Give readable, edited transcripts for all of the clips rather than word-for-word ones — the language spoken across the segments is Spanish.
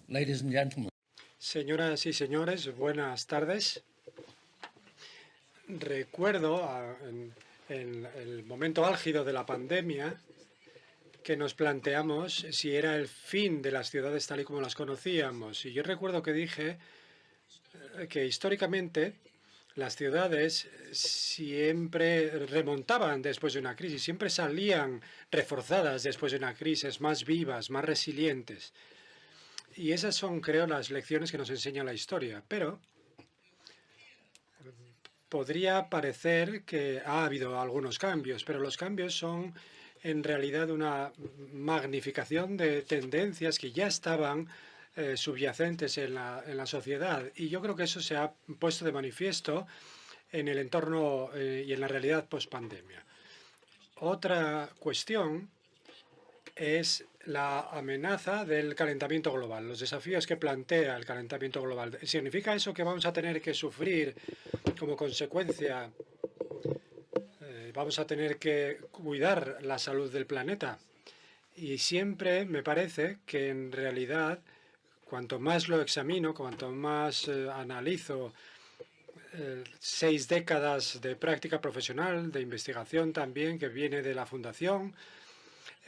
Ladies and gentlemen. Señoras y señores, buenas tardes. Recuerdo en el momento álgido de la pandemia que nos planteamos si era el fin de las ciudades tal y como las conocíamos. Y yo recuerdo que dije que históricamente las ciudades siempre remontaban después de una crisis, siempre salían reforzadas después de una crisis, más vivas, más resilientes. Y esas son, creo, las lecciones que nos enseña la historia. Pero podría parecer que ha habido algunos cambios, pero los cambios son en realidad una magnificación de tendencias que ya estaban subyacentes en la sociedad. Y yo creo que eso se ha puesto de manifiesto en el entorno y en la realidad post-pandemia. Otra cuestión es la amenaza del calentamiento global, los desafíos que plantea el calentamiento global. ¿Significa eso que vamos a tener que sufrir como consecuencia? Vamos a tener que cuidar la salud del planeta. Y siempre me parece que en realidad, cuanto más lo examino, cuanto más analizo 6 décadas de práctica profesional, de investigación también, que viene de la Fundación,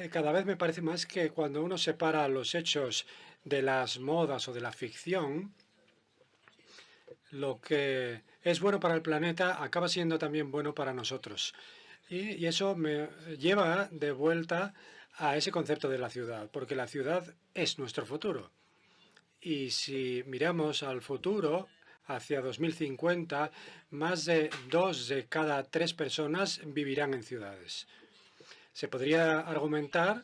cada vez me parece más que cuando uno separa los hechos de las modas o de la ficción, lo que es bueno para el planeta acaba siendo también bueno para nosotros. Y eso me lleva de vuelta a ese concepto de la ciudad, porque la ciudad es nuestro futuro. Y si miramos al futuro, hacia 2050, más de 2 de cada 3 personas vivirán en ciudades. Se podría argumentar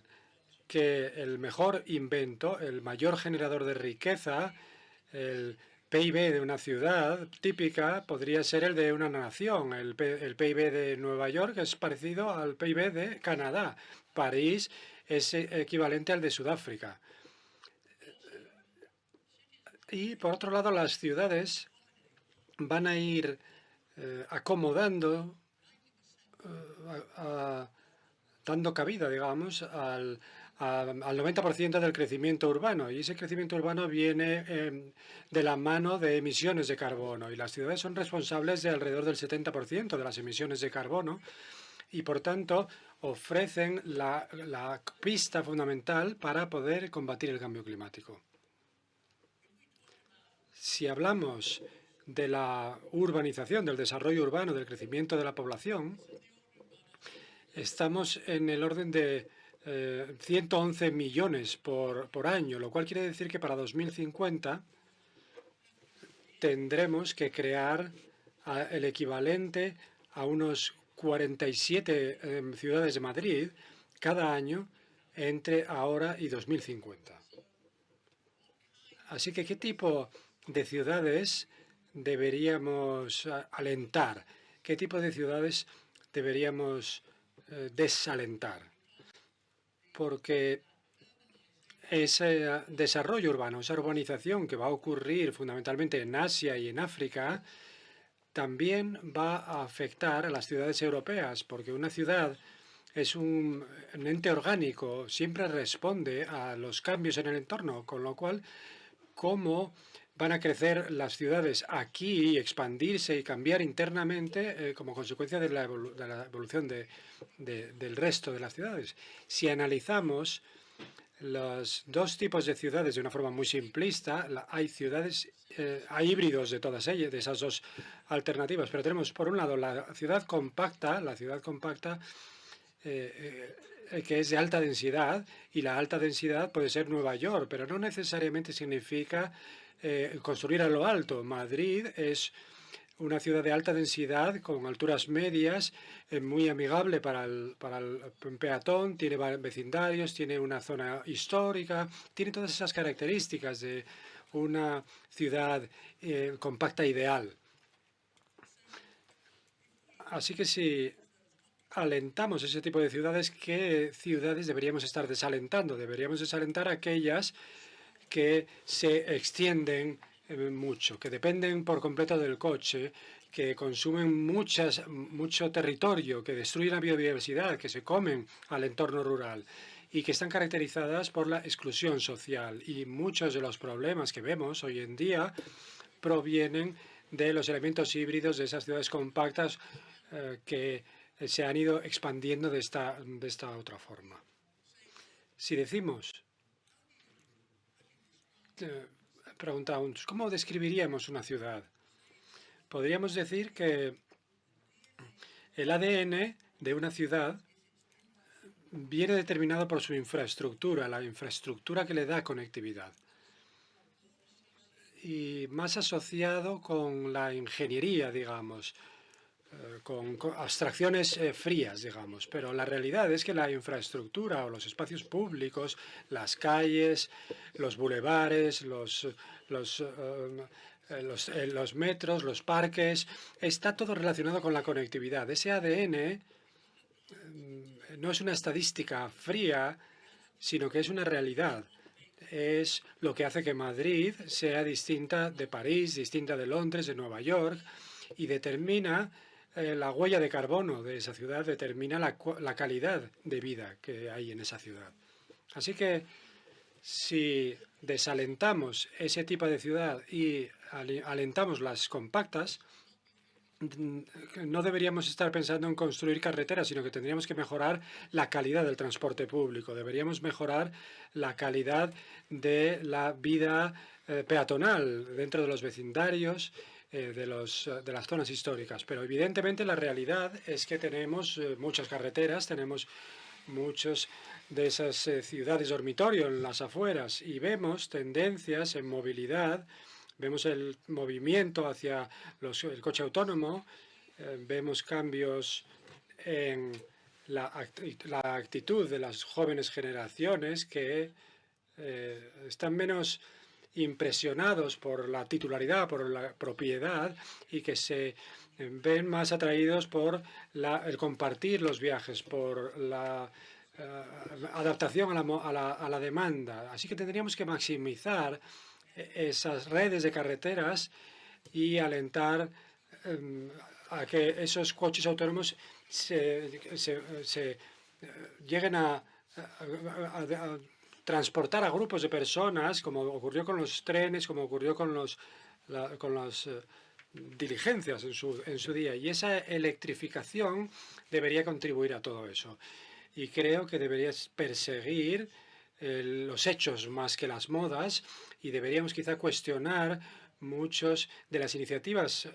que el mejor invento, el mayor generador de riqueza, el PIB de una ciudad típica podría ser el de una nación. El PIB de Nueva York es parecido al PIB de Canadá. París es equivalente al de Sudáfrica. Y por otro lado, las ciudades van a ir acomodando, dando cabida, digamos, al 90% del crecimiento urbano. Y ese crecimiento urbano viene de la mano de emisiones de carbono. Y las ciudades son responsables de alrededor del 70% de las emisiones de carbono. Y, por tanto, ofrecen la pista fundamental para poder combatir el cambio climático. Si hablamos de la urbanización, del desarrollo urbano, del crecimiento de la población, estamos en el orden de 111 millones por año, lo cual quiere decir que para 2050 tendremos que crear el equivalente a unos 47 ciudades de Madrid cada año entre ahora y 2050. Así que, ¿qué tipo de ciudades deberíamos alentar? ¿Qué tipo de ciudades deberíamos desalentar? Porque ese desarrollo urbano, esa urbanización que va a ocurrir fundamentalmente en Asia y en África, también va a afectar a las ciudades europeas, porque una ciudad es un ente orgánico, siempre responde a los cambios en el entorno, con lo cual, cómo van a crecer las ciudades aquí y expandirse y cambiar internamente como consecuencia de la evolución del resto de las ciudades. Si analizamos los dos tipos de ciudades de una forma muy simplista, hay ciudades, hay híbridos de todas ellas, de esas dos alternativas, pero tenemos por un lado la ciudad compacta que es de alta densidad, y la alta densidad puede ser Nueva York, pero no necesariamente significa construir a lo alto. Madrid es una ciudad de alta densidad con alturas medias, muy amigable para el peatón, tiene vecindarios, tiene una zona histórica, tiene todas esas características de una ciudad compacta ideal. Así que si alentamos ese tipo de ciudades, ¿qué ciudades deberíamos estar desalentando? Deberíamos desalentar aquellas que se extienden mucho, que dependen por completo del coche, que consumen mucho territorio, que destruyen la biodiversidad, que se comen al entorno rural. y que están caracterizadas por la exclusión social. Y muchos de los problemas que vemos hoy en día provienen de los elementos híbridos de esas ciudades compactas que se han ido expandiendo de esta otra forma. Si decimos, preguntamos, ¿cómo describiríamos una ciudad? Podríamos decir que el ADN de una ciudad viene determinado por su infraestructura, la infraestructura que le da conectividad, y más asociado con la ingeniería, digamos, con abstracciones frías, digamos. Pero la realidad es que la infraestructura o los espacios públicos, las calles, los bulevares, los metros, los parques, está todo relacionado con la conectividad. Ese ADN no es una estadística fría, sino que es una realidad. Es lo que hace que Madrid sea distinta de París, distinta de Londres, de Nueva York, y determina la huella de carbono de esa ciudad, determina la calidad de vida que hay en esa ciudad. Así que si desalentamos ese tipo de ciudad y alentamos las compactas, no deberíamos estar pensando en construir carreteras, sino que tendríamos que mejorar la calidad del transporte público. Deberíamos mejorar la calidad de la vida peatonal dentro de los vecindarios, de las zonas históricas. Pero evidentemente la realidad es que tenemos muchas carreteras, tenemos muchas de esas ciudades dormitorio en las afueras y vemos tendencias en movilidad. Vemos el movimiento hacia el coche autónomo, vemos cambios en la actitud de las jóvenes generaciones que están menos impresionados por la titularidad, por la propiedad y que se ven más atraídos por el compartir los viajes, por la adaptación a la demanda. Así que tendríamos que maximizar esas redes de carreteras y alentar a que esos coches autónomos lleguen a transportar a grupos de personas, como ocurrió con los trenes, como ocurrió con las diligencias en su día. Y esa electrificación debería contribuir a todo eso. Y creo que deberías perseguir los hechos más que las modas, y deberíamos quizá cuestionar muchas de las iniciativas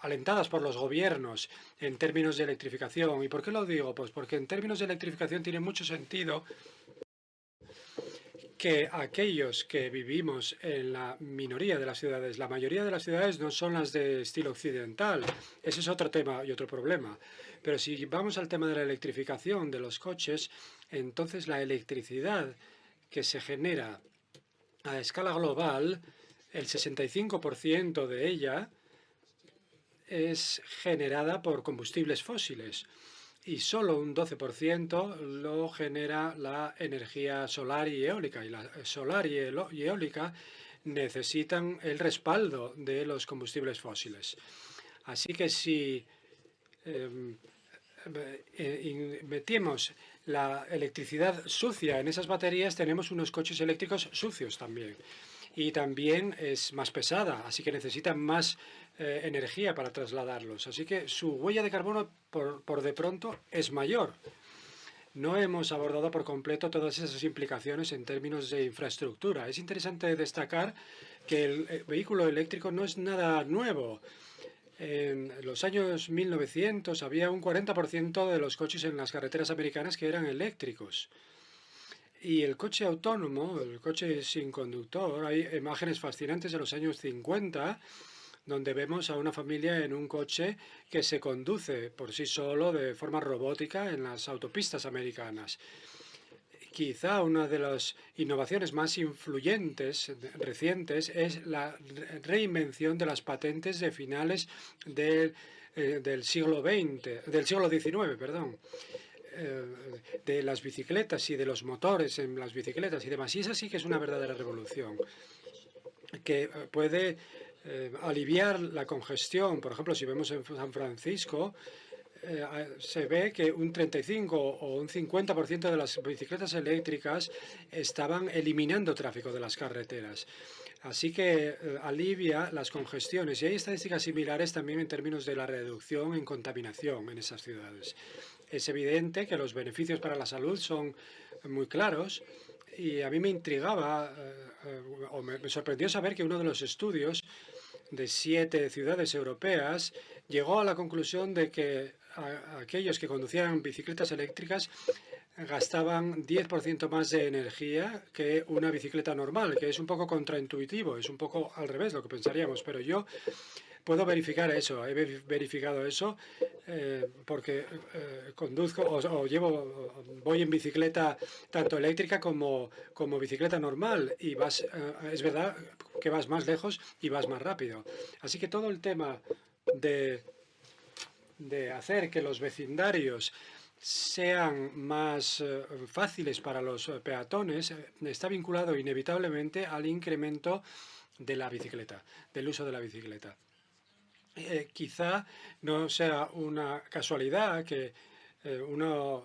alentadas por los gobiernos en términos de electrificación. ¿Y por qué lo digo? Pues porque en términos de electrificación tiene mucho sentido que aquellos que vivimos en la minoría de las ciudades, la mayoría de las ciudades no son las de estilo occidental. Ese es otro tema y otro problema. Pero si vamos al tema de la electrificación de los coches, entonces la electricidad que se genera a escala global, el 65% de ella es generada por combustibles fósiles y solo un 12% lo genera la energía solar y eólica. Y la solar y eólica necesitan el respaldo de los combustibles fósiles. Así que si metemos la electricidad sucia en esas baterías, tenemos unos coches eléctricos sucios también. Y también es más pesada, así que necesitan más energía para trasladarlos. Así que su huella de carbono, por de pronto, es mayor. No hemos abordado por completo todas esas implicaciones en términos de infraestructura. Es interesante destacar que el vehículo eléctrico no es nada nuevo. En los años 1900 había un 40% de los coches en las carreteras americanas que eran eléctricos. Y el coche autónomo, el coche sin conductor, hay imágenes fascinantes de los años 50, donde vemos a una familia en un coche que se conduce por sí solo de forma robótica en las autopistas americanas. Quizá una de las innovaciones más influyentes recientes es la reinvención de las patentes de finales del siglo XIX, perdón, de las bicicletas y de los motores en las bicicletas y demás. Y esa sí que es una verdadera revolución que puede aliviar la congestión. Por ejemplo, si vemos en San Francisco, se ve que un 35 o un 50% de las bicicletas eléctricas estaban eliminando tráfico de las carreteras. Así que alivia las congestiones. Y hay estadísticas similares también en términos de la reducción en contaminación en esas ciudades. Es evidente que los beneficios para la salud son muy claros y a mí me intrigaba o me sorprendió saber que uno de los estudios de 7 ciudades europeas llegó a la conclusión de que aquellos que conducían bicicletas eléctricas gastaban 10% más de energía que una bicicleta normal, que es un poco contraintuitivo, es un poco al revés lo que pensaríamos, pero yo puedo verificar eso, he verificado eso porque conduzco voy en bicicleta tanto eléctrica como bicicleta normal y es verdad que vas más lejos y vas más rápido. Así que todo el tema de hacer que los vecindarios sean más fáciles para los peatones está vinculado inevitablemente al incremento de la bicicleta, del uso de la bicicleta. Quizá no sea una casualidad que una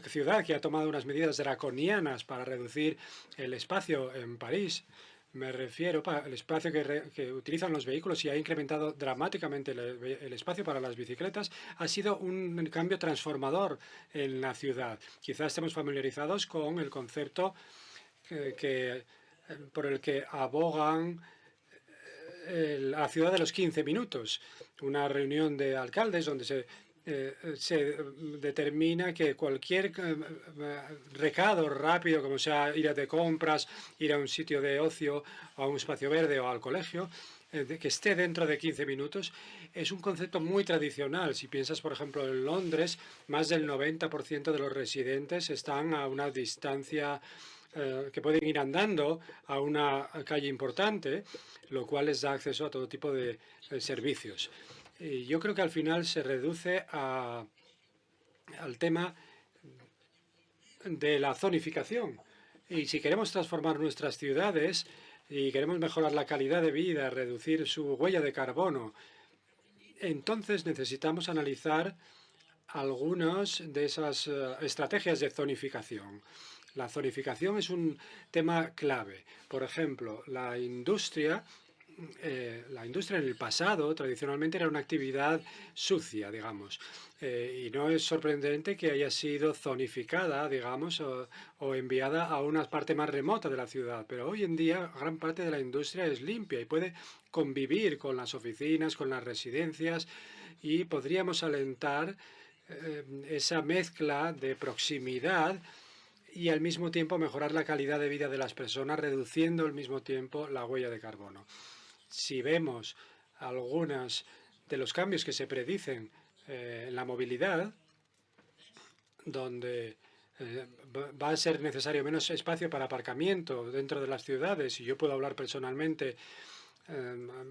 ciudad que ha tomado unas medidas draconianas para reducir el espacio en París, me refiero al espacio que utilizan los vehículos y ha incrementado dramáticamente el espacio para las bicicletas, ha sido un cambio transformador en la ciudad. Quizá estemos familiarizados con el concepto por el que abogan la ciudad de los 15 minutos, una reunión de alcaldes donde se determina que cualquier recado rápido, como sea ir de compras, ir a un sitio de ocio, a un espacio verde o al colegio, que esté dentro de 15 minutos, es un concepto muy tradicional. Si piensas, por ejemplo, en Londres, más del 90% de los residentes están a una distancia que pueden ir andando a una calle importante, lo cual les da acceso a todo tipo de servicios. Y yo creo que al final se reduce al tema de la zonificación. Y si queremos transformar nuestras ciudades y queremos mejorar la calidad de vida, reducir su huella de carbono, entonces necesitamos analizar algunas de esas estrategias de zonificación. La zonificación es un tema clave. Por ejemplo, la industria en el pasado tradicionalmente era una actividad sucia, digamos, y no es sorprendente que haya sido zonificada, digamos, o enviada a una parte más remota de la ciudad. Pero hoy en día gran parte de la industria es limpia y puede convivir con las oficinas, con las residencias, y podríamos alentar esa mezcla de proximidad y al mismo tiempo mejorar la calidad de vida de las personas, reduciendo al mismo tiempo la huella de carbono. Si vemos algunos de los cambios que se predicen en la movilidad, donde va a ser necesario menos espacio para aparcamiento dentro de las ciudades, y yo puedo hablar personalmente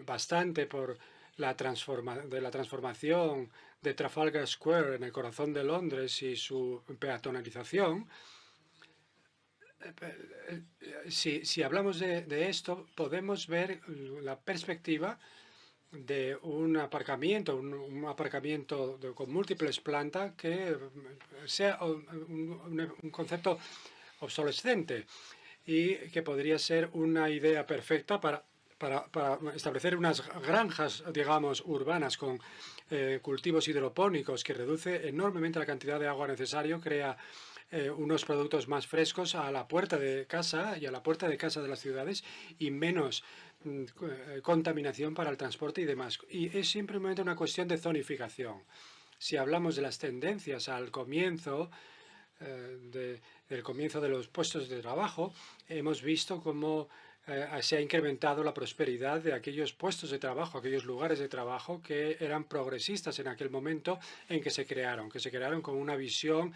bastante por la transformación de Trafalgar Square en el corazón de Londres y su peatonalización. Si hablamos de esto, podemos ver la perspectiva de un aparcamiento, con múltiples plantas que sea un concepto obsolescente y que podría ser una idea perfecta para establecer unas granjas, digamos, urbanas con cultivos hidropónicos que reduce enormemente la cantidad de agua necesaria, crea unos productos más frescos a la puerta de casa y a la puerta de casa de las ciudades y menos contaminación para el transporte y demás. Y es simplemente una cuestión de zonificación. Si hablamos de las tendencias al comienzo, del comienzo de los puestos de trabajo, hemos visto cómo se ha incrementado la prosperidad de aquellos puestos de trabajo, aquellos lugares de trabajo que eran progresistas en aquel momento en que se crearon con una visión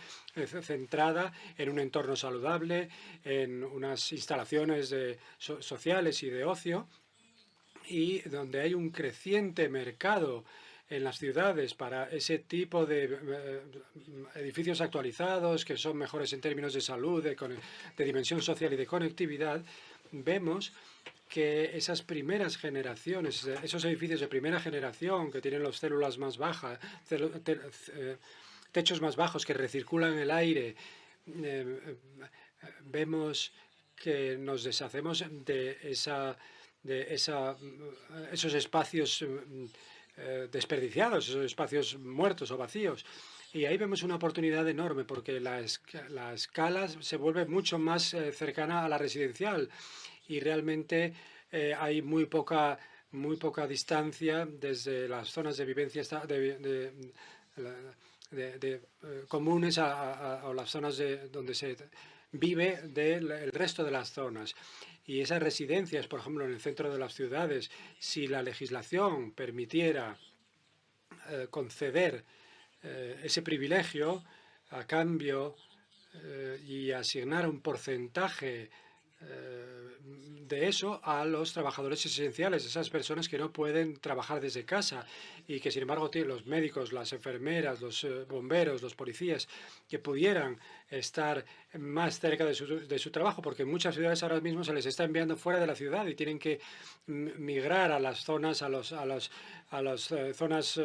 centrada en un entorno saludable, en unas instalaciones sociales y de ocio, y donde hay un creciente mercado en las ciudades para ese tipo de edificios actualizados que son mejores en términos de salud, de dimensión social y de conectividad. Vemos que esas primeras generaciones, esos edificios de primera generación que tienen las células más bajas, techos más bajos que recirculan el aire, vemos que nos deshacemos de esos espacios desperdiciados, esos espacios muertos o vacíos. Y ahí vemos una oportunidad enorme porque la escala se vuelve mucho más cercana a la residencial y realmente hay muy poca distancia desde las zonas de vivencia comunes a las zonas donde se vive del resto de las zonas. Y esas residencias, por ejemplo, en el centro de las ciudades, si la legislación permitiera conceder ese privilegio a cambio y asignar un porcentaje de eso a los trabajadores esenciales, esas personas que no pueden trabajar desde casa y que sin embargo tienen los médicos, las enfermeras, los bomberos, los policías, que pudieran estar más cerca de su trabajo, porque en muchas ciudades ahora mismo se les está enviando fuera de la ciudad y tienen que migrar a las zonas, a las zonas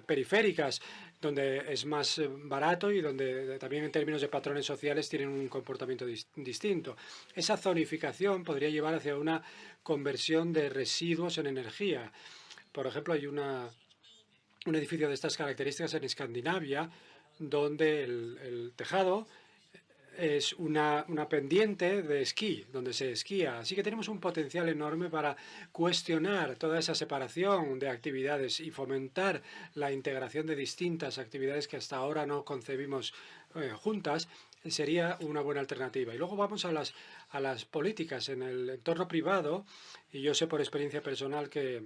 periféricas, donde es más barato y donde también en términos de patrones sociales tienen un comportamiento distinto. Esa zonificación podría llevar hacia una conversión de residuos en energía. Por ejemplo, hay un edificio de estas características en Escandinavia, donde el tejado es una pendiente de esquí, donde se esquía. Así que tenemos un potencial enorme para cuestionar toda esa separación de actividades y fomentar la integración de distintas actividades que hasta ahora no concebimos juntas. Sería una buena alternativa. Y luego vamos a las políticas en el entorno privado. Y yo sé por experiencia personal que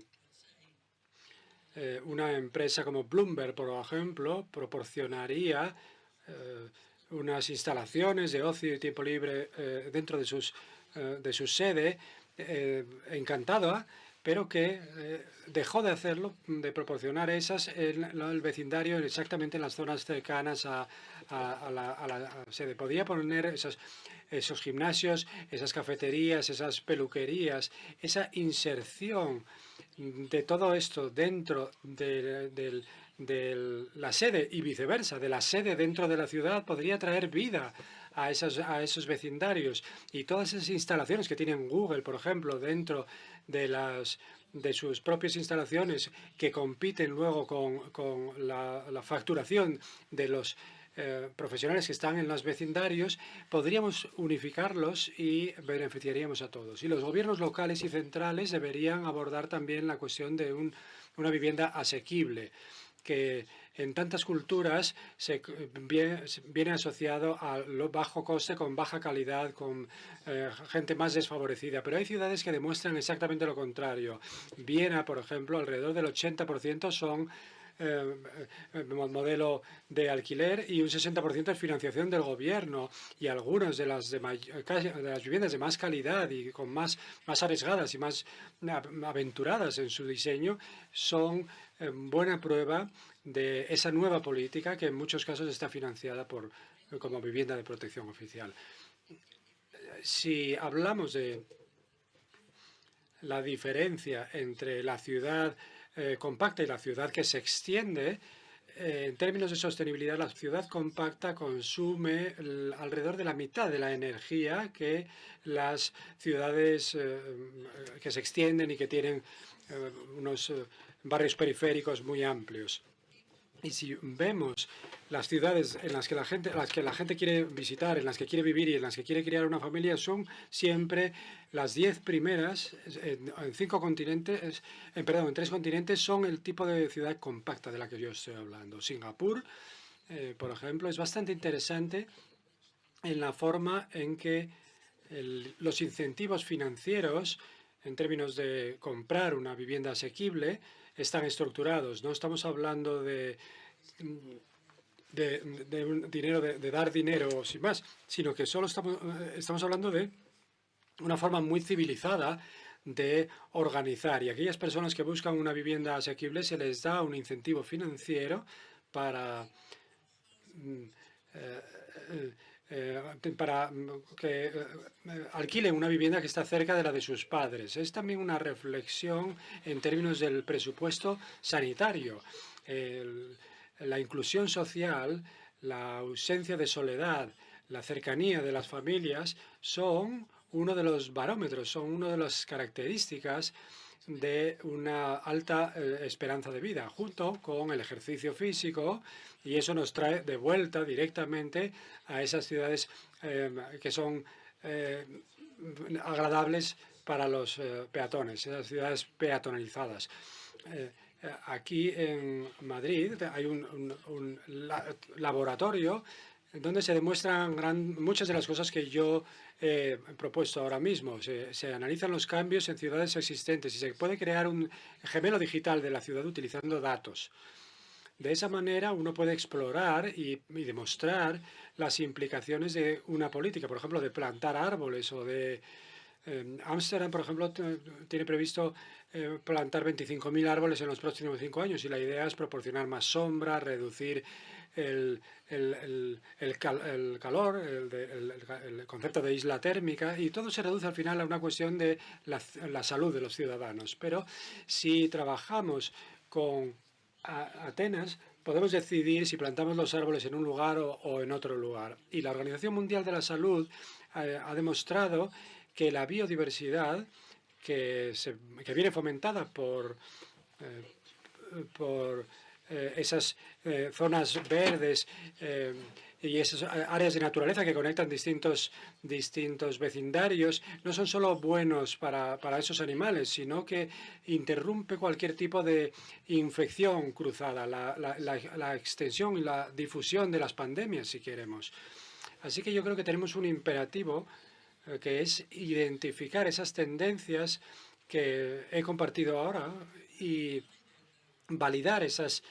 una empresa como Bloomberg, por ejemplo, proporcionaría unas instalaciones de ocio y tiempo libre dentro de su sede, encantada, pero que dejó de hacerlo, de proporcionar esas en el vecindario, exactamente en las zonas cercanas a la sede. Podía poner esos gimnasios, esas cafeterías, esas peluquerías, esa inserción de todo esto dentro de la sede y viceversa, de la sede dentro de la ciudad, podría traer vida a esos vecindarios. Y todas esas instalaciones que tienen Google, por ejemplo, dentro de sus propias instalaciones, que compiten luego con la facturación de los profesionales que están en los vecindarios, podríamos unificarlos y beneficiaríamos a todos. Y los gobiernos locales y centrales deberían abordar también la cuestión de una vivienda asequible, que en tantas culturas viene asociado a lo bajo coste, con baja calidad, con gente más desfavorecida. Pero hay ciudades que demuestran exactamente lo contrario. Viena, por ejemplo, alrededor del 80% son modelo de alquiler y un 60% es financiación del gobierno, y algunas de las viviendas de más calidad y más arriesgadas y más aventuradas en su diseño son buena prueba de esa nueva política que en muchos casos está financiada como vivienda de protección oficial. Si hablamos de la diferencia entre la ciudad compacta y la ciudad que se extiende, en términos de sostenibilidad, la ciudad compacta consume alrededor de la mitad de la energía que las ciudades que se extienden y que tienen unos barrios periféricos muy amplios. Y si vemos las ciudades en las que la gente quiere visitar, en las que quiere vivir y en las que quiere crear una familia, son siempre las 10 primeras en 5 continentes, en 3 continentes, son el tipo de ciudad compacta de la que yo estoy hablando. Singapur, por ejemplo, es bastante interesante en la forma en que los incentivos financieros, en términos de comprar una vivienda asequible, están estructurados. No estamos hablando de dar dinero sin más, sino que solo estamos hablando de una forma muy civilizada de organizar. Y a aquellas personas que buscan una vivienda asequible se les da un incentivo financiero para para que alquilen una vivienda que está cerca de la de sus padres. Es también una reflexión en términos del presupuesto sanitario. La inclusión social, la ausencia de soledad, la cercanía de las familias son uno de los barómetros, son una de las características de una alta esperanza de vida, junto con el ejercicio físico, y eso nos trae de vuelta directamente a esas ciudades que son agradables para los peatones, esas ciudades peatonalizadas. Aquí en Madrid hay un laboratorio donde se demuestran muchas de las cosas que yo he propuesto ahora mismo. Se analizan los cambios en ciudades existentes y se puede crear un gemelo digital de la ciudad utilizando datos. De esa manera uno puede explorar y demostrar las implicaciones de una política, por ejemplo, de plantar árboles o de... Ámsterdam, por ejemplo, tiene previsto plantar 25.000 árboles en los próximos 5 años y la idea es proporcionar más sombra, reducir el calor, el concepto de isla térmica, y todo se reduce al final a una cuestión de la salud de los ciudadanos. Pero si trabajamos con Atenas, podemos decidir si plantamos los árboles en un lugar o en otro lugar. Y la Organización Mundial de la Salud ha demostrado que la biodiversidad que viene fomentada por esas zonas verdes y esas áreas de naturaleza que conectan distintos vecindarios, no son solo buenos para esos animales, sino que interrumpe cualquier tipo de infección cruzada, la extensión y la difusión de las pandemias, si queremos. Así que yo creo que tenemos un imperativo que es identificar esas tendencias que he compartido ahora y validar esas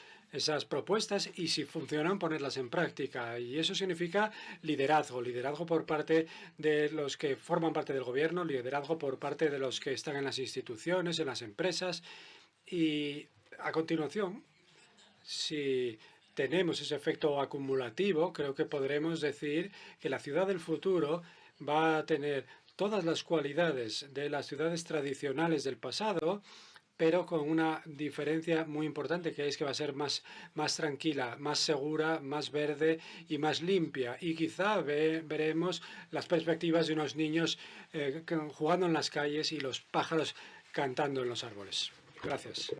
propuestas y, si funcionan, ponerlas en práctica. Y eso significa liderazgo por parte de los que forman parte del gobierno, liderazgo por parte de los que están en las instituciones, en las empresas. Y a continuación, si tenemos ese efecto acumulativo, creo que podremos decir que la ciudad del futuro va a tener todas las cualidades de las ciudades tradicionales del pasado, pero con una diferencia muy importante, que es que va a ser más tranquila, más segura, más verde y más limpia. Y quizá veremos las perspectivas de unos niños jugando en las calles y los pájaros cantando en los árboles. Gracias.